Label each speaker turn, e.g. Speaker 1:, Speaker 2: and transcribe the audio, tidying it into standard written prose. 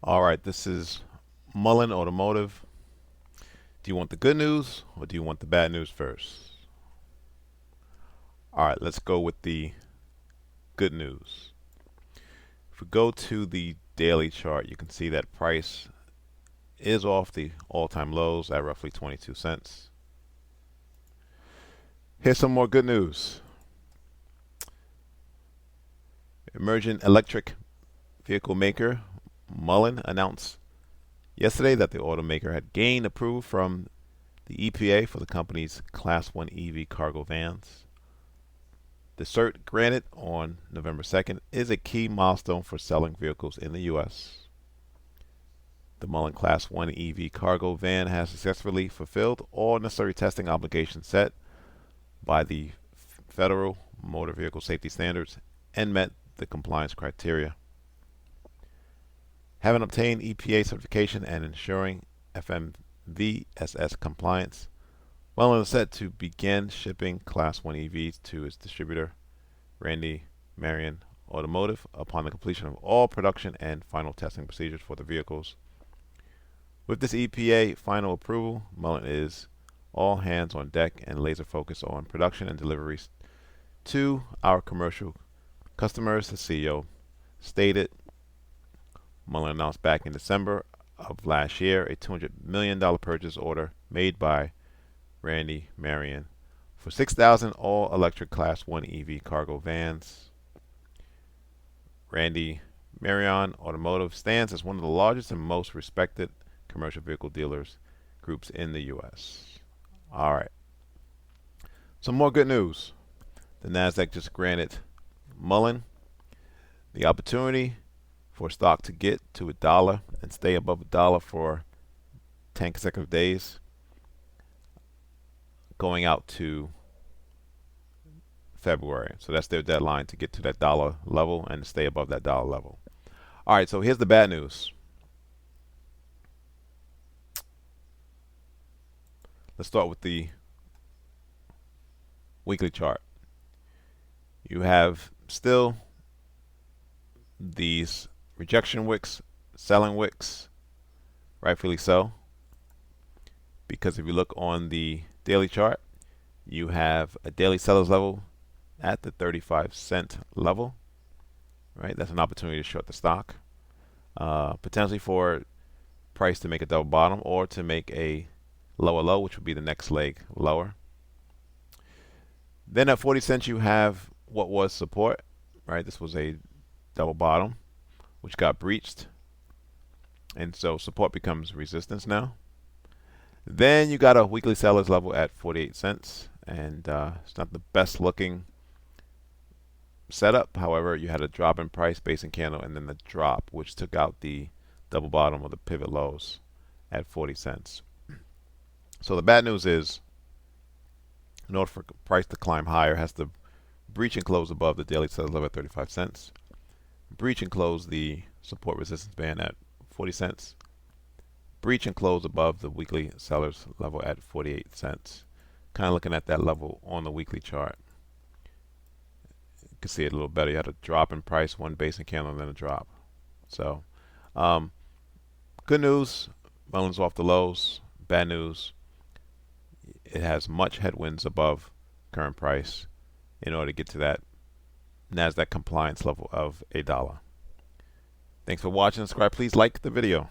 Speaker 1: All right, this is Mullen Automotive. Do you want the good news or do you want the bad news first? All right, let's go with the good news. If we go to the daily chart, you can see that price is off the all-time lows at roughly 22 cents. Here's some more good news. Emerging electric vehicle maker Mullen announced yesterday that the automaker had gained approval from the EPA for the company's Class 1 EV cargo vans. The cert granted on November 2nd is a key milestone for selling vehicles in the U.S. The Mullen Class 1 EV cargo van has successfully fulfilled all necessary testing obligations set by the Federal Motor Vehicle Safety Standards and met the compliance criteria. Having obtained EPA certification and ensuring FMVSS compliance, Mullen is set to begin shipping Class 1 EVs to its distributor, Randy Marion Automotive, upon the completion of all production and final testing procedures for the vehicles. With this EPA final approval, Mullen is all hands on deck and laser focused on production and deliveries to our commercial customers, the CEO stated. Mullen announced back in December of last year a $200 million purchase order made by Randy Marion for 6,000 all-electric Class 1 EV cargo vans. Randy Marion Automotive stands as one of the largest and most respected commercial vehicle dealers groups in the U.S. All right. Some more good news. The NASDAQ just granted Mullen the opportunity for stock to get to $1 and stay above $1 for 10 consecutive days, going out to February. So that's their deadline to get to that dollar level and stay above that dollar level. All right, so here's the bad news. Let's start with the weekly chart. You have still these rejection wicks, selling wicks, rightfully so, because if you look on the daily chart, you have a daily sellers level at the 35-cent level, right? That's an opportunity to short the stock, potentially for price to make a double bottom or to make a lower low, which would be the next leg lower. Then at 40 cents, you have what was support, right? This was a double bottom, which got breached, and so support becomes resistance now. Then you got a weekly sellers level at 48 cents, and it's not the best looking setup. However, you had a drop in price, basing candle, and then the drop, which took out the double bottom or the pivot lows at 40 cents. So the bad news is, in order for price to climb higher, it has to breach and close above the daily sellers level at 35 cents, breach and close the support resistance band at 40 cents, breach and close above the weekly sellers level at 48 cents. Kind of looking at that level on the weekly chart. You can see it a little better. You had a drop in price, one basing candle, and then a drop. So, good news, Mullen's off the lows. Bad news, it has much headwinds above current price in order to get to that NASDAQ compliance level of $1. Thanks for watching. Subscribe. Please like the video.